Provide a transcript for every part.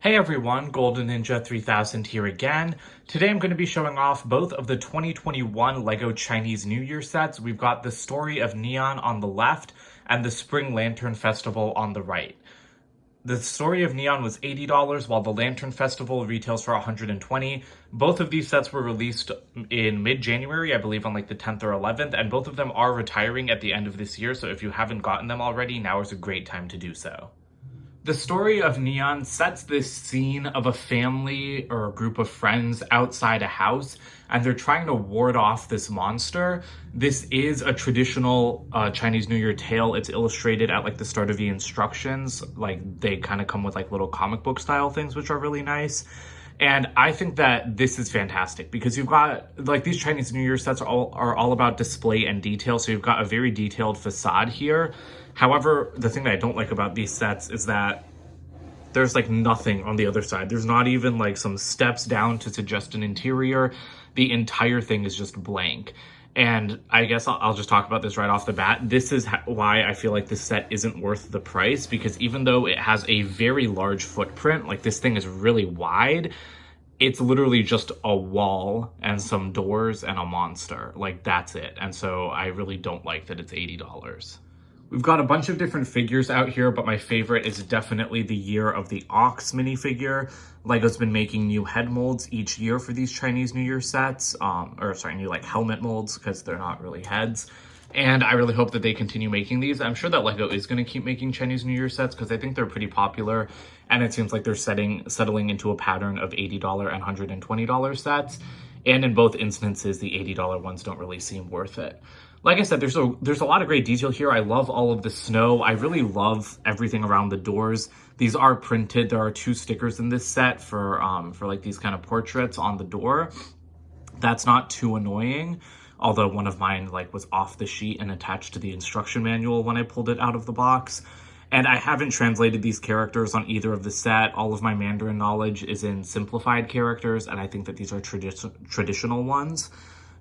Hey everyone, Golden Ninja 3000 here again. Today I'm going to be showing off both of the 2021 LEGO Chinese New Year sets. We've got the Story of Nian on the left and the Spring Lantern Festival on the right. The Story of Nian was $80, while the Lantern Festival retails for $120. Both of these sets were released in mid-January, I believe on like the 10th or 11th, and both of them are retiring at the end of this year, so if you haven't gotten them already, now is a great time to do so. The Story of Nian sets this scene of a family or a group of friends outside a house, and they're trying to ward off this monster. This is a traditional Chinese New Year tale. It's illustrated at like the start of the instructions. Like they kind of come with like little comic book style things, which are really nice. And I think that this is fantastic because you've got like these Chinese New Year sets are all about display and detail. So you've got a very detailed facade here. However, the thing that I don't like about these sets is that there's like nothing on the other side. There's not even like some steps down to suggest an interior. The entire thing is just blank. And I guess I'll just talk about this right off the bat. This is why I feel like this set isn't worth the price, because even though it has a very large footprint, like this thing is really wide, it's literally just a wall and some doors and a monster. Like that's it. And so I really don't like that it's $80. We've got a bunch of different figures out here, but my favorite is definitely the Year of the Ox minifigure. LEGO's been making new head molds each year for these Chinese New Year sets, new like helmet molds because they're not really heads. And I really hope that they continue making these. I'm sure that LEGO is going to keep making Chinese New Year sets because I think they're pretty popular. And it seems like they're settling into a pattern of $80 and $120 sets. And in both instances, the $80 ones don't really seem worth it. Like I said, there's a lot of great detail here. I love all of the snow. I really love everything around the doors. These are printed. There are 2 stickers in this set for like these kind of portraits on the door. That's not too annoying, although one of mine like was off the sheet and attached to the instruction manual when I pulled it out of the box. And I haven't translated these characters on either of the set. All of my Mandarin knowledge is in simplified characters, and I think that these are traditional ones.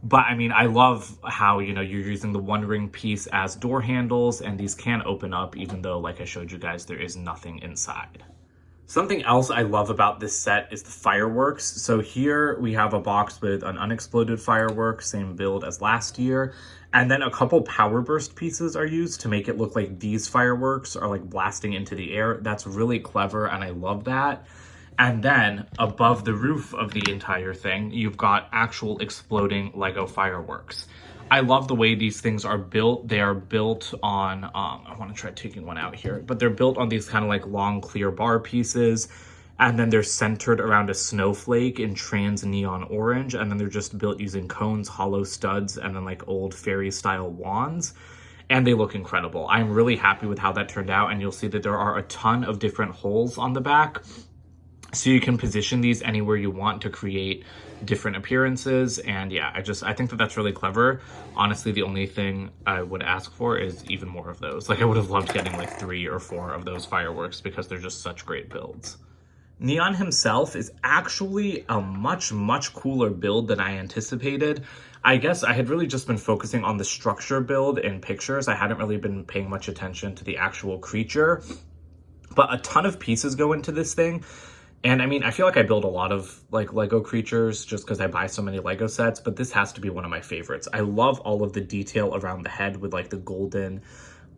But I mean, I love how, you're using the One Ring piece as door handles, and these can open up even though, like I showed you guys, there is nothing inside. Something else I love about this set is the fireworks. So here we have a box with an unexploded firework, same build as last year. And then a couple power burst pieces are used to make it look like these fireworks are like blasting into the air. That's really clever, and I love that. And then above the roof of the entire thing, you've got actual exploding LEGO fireworks. I love the way these things are built. They are built on, I want to try taking one out here, but they're built on these kind of like long clear bar pieces. And then they're centered around a snowflake in trans neon orange. And then they're just built using cones, hollow studs, and then like old fairy style wands. And they look incredible. I'm really happy with how that turned out. And you'll see that there are a ton of different holes on the back. So you can position these anywhere you want to create different appearances. And yeah, I think that that's really clever. Honestly, the only thing I would ask for is even more of those. Like I would have loved getting like 3 or 4 of those fireworks because they're just such great builds. Nian himself is actually a much cooler build than I anticipated. I guess I had really just been focusing on the structure build in pictures. I hadn't really been paying much attention to the actual creature. But a ton of pieces go into this thing. And I mean, I feel like I build a lot of like LEGO creatures just because I buy so many LEGO sets, but this has to be one of my favorites. I love all of the detail around the head with like the golden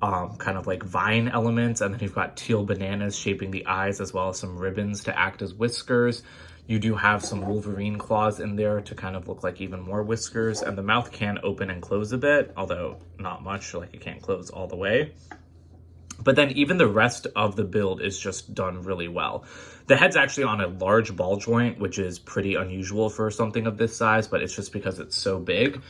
kind of like vine elements. And then you've got teal bananas shaping the eyes, as well as some ribbons to act as whiskers. You do have some Wolverine claws in there to kind of look like even more whiskers. And the mouth can open and close a bit, although not much, like it can't close all the way. But then even the rest of the build is just done really well. The head's actually on a large ball joint, which is pretty unusual for something of this size, but it's just because it's so big.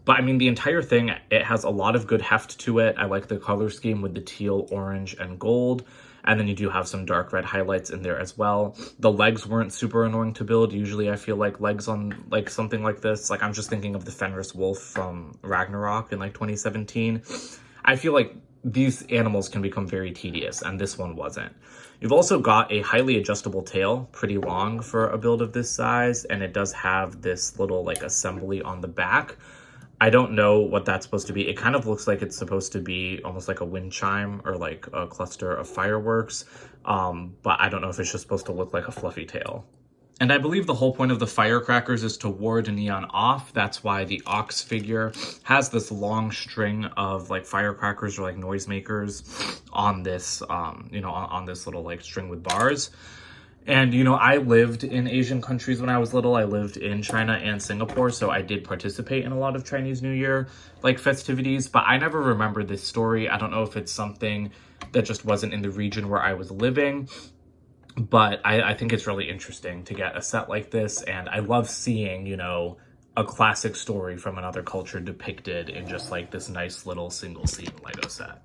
But I mean, the entire thing, it has a lot of good heft to it. I like the color scheme with the teal, orange, and gold. And then you do have some dark red highlights in there as well. The legs weren't super annoying to build. Usually I feel like legs on like something like this, like I'm just thinking of the Fenris wolf from Ragnarok in like 2017. I feel like these animals can become very tedious, and this one wasn't. You've also got a highly adjustable tail, pretty long for a build of this size, and it does have this little like assembly on the back. I don't know what that's supposed to be. It kind of looks like it's supposed to be almost like a wind chime or like a cluster of fireworks. But I don't know if it's just supposed to look like a fluffy tail. And I believe the whole point of the firecrackers is to ward Nian off. That's why the ox figure has this long string of like firecrackers or like noisemakers on this, on this little like string with bars. And, I lived in Asian countries when I was little. I lived in China and Singapore, so I did participate in a lot of Chinese New Year, like, festivities, but I never remember this story. I don't know if it's something that just wasn't in the region where I was living, but I think it's really interesting to get a set like this, and I love seeing, a classic story from another culture depicted in just, like, this nice little single-scene Lego set.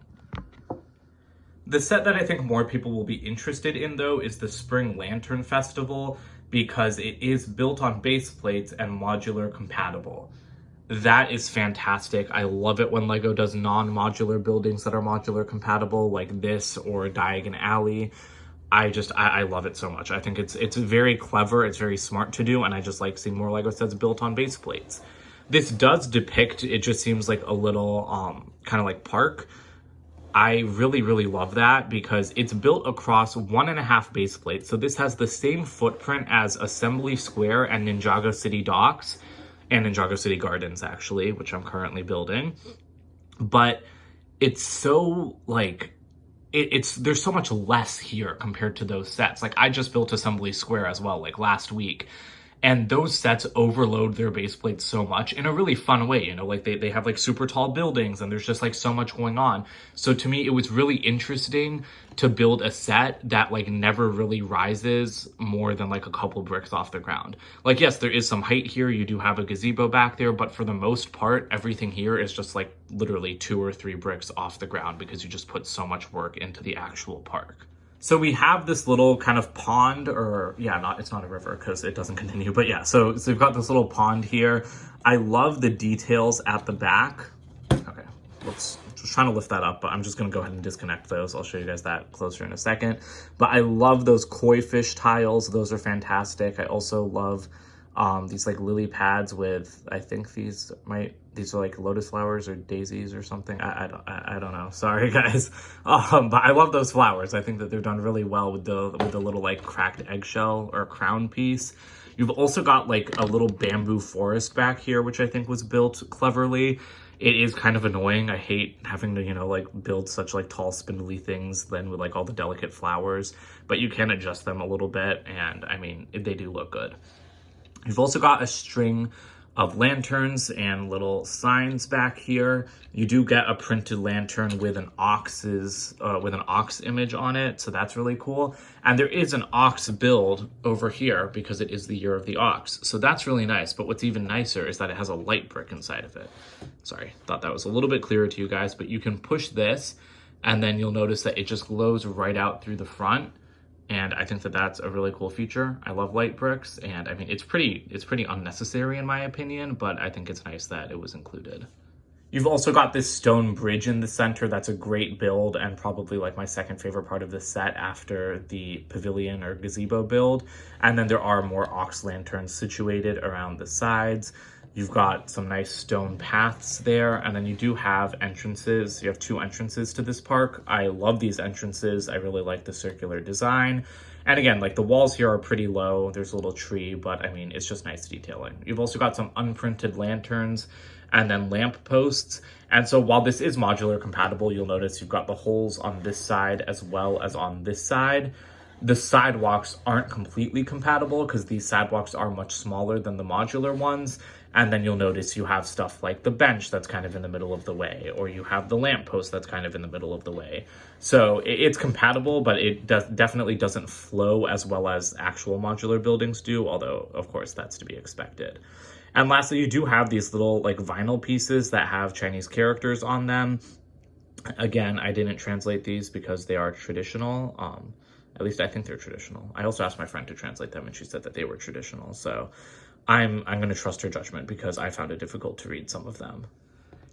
The set that I think more people will be interested in, though, is the Spring Lantern Festival, because it is built on base plates and modular compatible. That is fantastic. I love it when LEGO does non-modular buildings that are modular compatible, like this or Diagon Alley. I love it so much. I think it's very clever, it's very smart to do, and I just like seeing more LEGO sets built on base plates. This does depict, it just seems like a little kind of like park. I really, really love that because it's built across 1.5 base plates. So this has the same footprint as Assembly Square and Ninjago City Docks and Ninjago City Gardens, actually, which I'm currently building. But it's so, like, there's so much less here compared to those sets. Like, I just built Assembly Square as well, like, last week. And those sets overload their base plates so much in a really fun way, like they have like super tall buildings and there's just like so much going on. So to me, it was really interesting to build a set that like never really rises more than like a couple bricks off the ground. Like, yes, there is some height here. You do have a gazebo back there, but for the most part, everything here is just like literally 2 or 3 bricks off the ground because you just put so much work into the actual park. So we have this little kind of pond, or yeah, it's not a river because it doesn't continue, but yeah, so we've got this little pond here. I love the details at the back. Okay, just trying to lift that up, but I'm just gonna go ahead and disconnect those. I'll show you guys that closer in a second. But I love those koi fish tiles. Those are fantastic. I also love these like lily pads with, I think these are like lotus flowers or daisies or something. I don't know. Sorry guys. But I love those flowers. I think that they're done really well with the little like cracked eggshell or crown piece. You've also got like a little bamboo forest back here, which I think was built cleverly. It is kind of annoying. I hate having to, like build such like tall spindly things then with like all the delicate flowers, but you can adjust them a little bit. And I mean, they do look good. You've also got a string of lanterns and little signs back here. You do get a printed lantern with an ox image on it, so that's really cool. And there is an ox build over here because it is the year of the ox, so that's really nice. But what's even nicer is that it has a light brick inside of it. Sorry, thought that was a little bit clearer to you guys, but you can push this and then you'll notice that it just glows right out through the front. And I think that that's a really cool feature. I love light bricks, and I mean, it's pretty unnecessary in my opinion, but I think it's nice that it was included. You've also got this stone bridge in the center. That's a great build and probably like my second favorite part of the set after the pavilion or gazebo build. And then there are more ox lanterns situated around the sides. You've got some nice stone paths there, and then you do have entrances. You have 2 entrances to this park. I love these entrances. I really like the circular design. And again, like the walls here are pretty low. There's a little tree, but I mean, it's just nice detailing. You've also got some unprinted lanterns and then lamp posts. And so while this is modular compatible, you'll notice you've got the holes on this side as well as on this side. The sidewalks aren't completely compatible because these sidewalks are much smaller than the modular ones. And then you'll notice you have stuff like the bench that's kind of in the middle of the way, or you have the lamppost that's kind of in the middle of the way. So it's compatible, but it definitely doesn't flow as well as actual modular buildings do, although of course that's to be expected. And lastly, you do have these little like vinyl pieces that have Chinese characters on them. Again, I didn't translate these because they are traditional. At least I think they're traditional. I also asked my friend to translate them and she said that they were traditional. So I'm going to trust her judgment because I found it difficult to read some of them.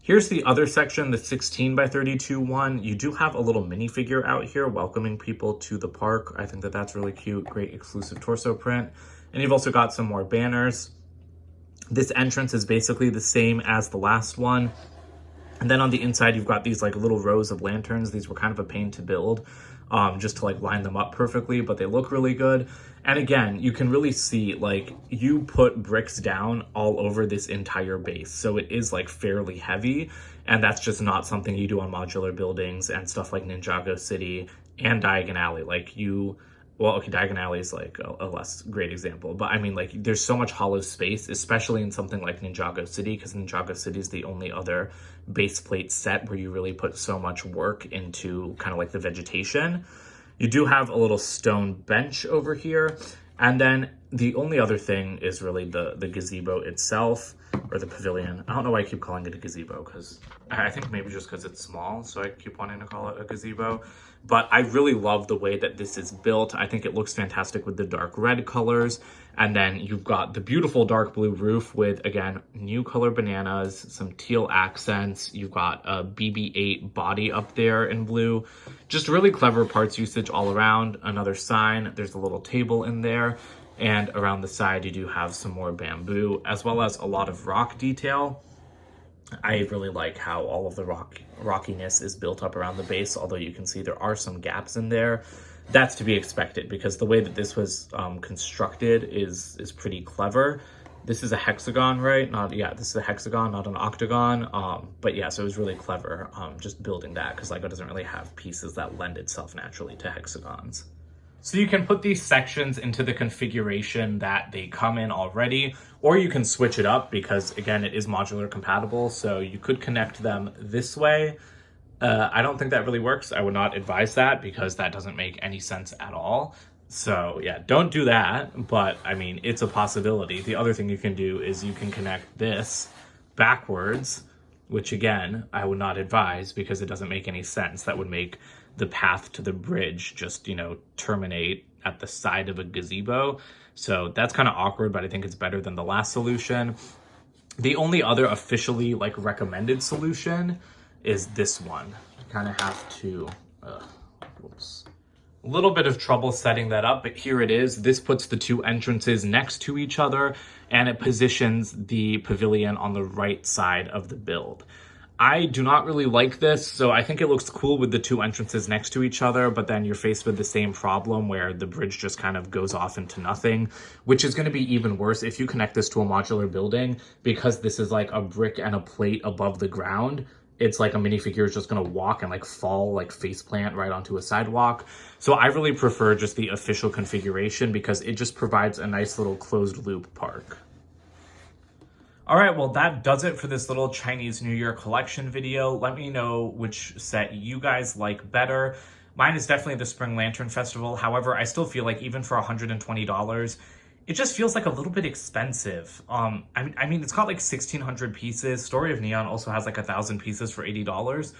Here's the other section, the 16 by 32 one. You do have a little minifigure out here welcoming people to the park. I think that that's really cute. Great exclusive torso print. And you've also got some more banners. This entrance is basically the same as the last one. And then on the inside, you've got these like little rows of lanterns. These were kind of a pain to build, just to like line them up perfectly, but they look really good. And again, you can really see like you put bricks down all over this entire base. So it is like fairly heavy. And that's just not something you do on modular buildings and stuff like Ninjago City and Diagon Alley. Like well, okay, Diagon Alley is like a less great example, but I mean, like, there's so much hollow space, especially in something like Ninjago City, because Ninjago City is the only other base plate set where you really put so much work into kind of like the vegetation. You do have a little stone bench over here, and then the only other thing is really the gazebo itself, or the pavilion. I don't know why I keep calling it a gazebo, because I think maybe just because it's small, so I keep wanting to call it a gazebo. But I really love the way that this is built. I think it looks fantastic with the dark red colors. And then you've got the beautiful dark blue roof with, again, new color bananas, some teal accents. You've got a BB-8 body up there in blue. Just really clever parts usage all around. Another sign. There's a little table in there. And around the side, you do have some more bamboo, as well as a lot of rock detail. I really like how all of the rockiness is built up around the base, although you can see there are some gaps in there. That's to be expected, because the way that this was constructed is pretty clever. This is a hexagon, right? This is a hexagon, not an octagon. But yeah, so it was really clever just building that, because LEGO doesn't really have pieces that lend itself naturally to hexagons. So you can put these sections into the configuration that they come in already, or you can switch it up because, again, it is modular compatible. So you could connect them this way. I don't think that really works. I would not advise that because that doesn't make any sense at all. So yeah, don't do that. But I mean, it's a possibility. The other thing you can do is you can connect this backwards, which again, I would not advise because it doesn't make any sense. That would make the path to the bridge just, terminate at the side of a gazebo. So that's kind of awkward, but I think it's better than the last solution. The only other officially recommended solution is this one. You kind of have to, whoops. A little bit of trouble setting that up, but here it is. This puts the two entrances next to each other and it positions the pavilion on the right side of the build. I do not really like this, so I think it looks cool with the two entrances next to each other, but then you're faced with the same problem where the bridge just kind of goes off into nothing, which is going to be even worse if you connect this to a modular building, because this is like a brick and a plate above the ground. It's like a minifigure is just going to walk and fall face plant right onto a sidewalk. So I really prefer just the official configuration because it just provides a nice little closed loop park. All right, well, that does it for this little Chinese New Year collection video. Let me know which set you guys like better. Mine is definitely the Spring Lantern Festival. However, I still feel like even for $120, it just feels like a little bit expensive. I mean, it's got 1,600 pieces. Story of Nian also has 1,000 pieces for $80.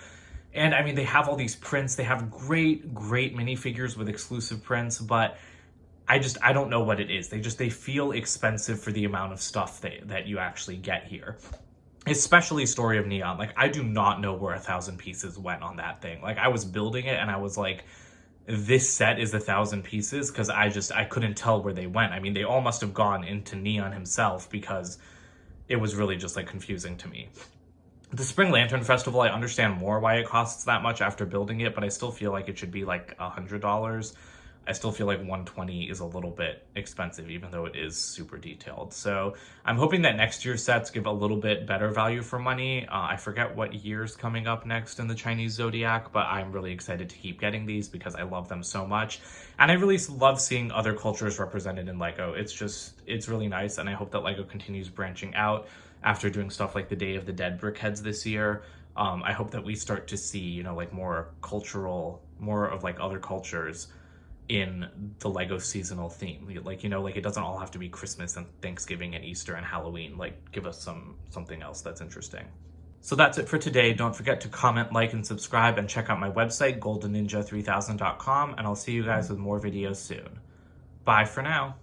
And I mean, they have all these prints. They have great minifigures with exclusive prints, but I don't know what it is. They feel expensive for the amount of stuff that you actually get here. Especially Story of Nian. I do not know where 1,000 pieces went on that thing. I was building it and I was like, this set is 1,000 pieces, because I couldn't tell where they went. I mean, they all must have gone into Nian himself because it was really just confusing to me. The Spring Lantern Festival, I understand more why it costs that much after building it, but I still feel like it should be $100. I still feel like $120 is a little bit expensive, even though it is super detailed. So I'm hoping that next year's sets give a little bit better value for money. I forget what year's coming up next in the Chinese Zodiac, but I'm really excited to keep getting these because I love them so much. And I really love seeing other cultures represented in LEGO. It's really nice, and I hope that LEGO continues branching out after doing stuff like the Day of the Dead brickheads this year. I hope that we start to see, more cultural, more of other cultures in the LEGO seasonal theme. It doesn't all have to be Christmas and Thanksgiving and Easter and Halloween. Give us something else that's interesting. So that's it for today. Don't forget to comment, like, and subscribe, and check out my website, goldenninja3000.com, and I'll see you guys with more videos soon. Bye for now.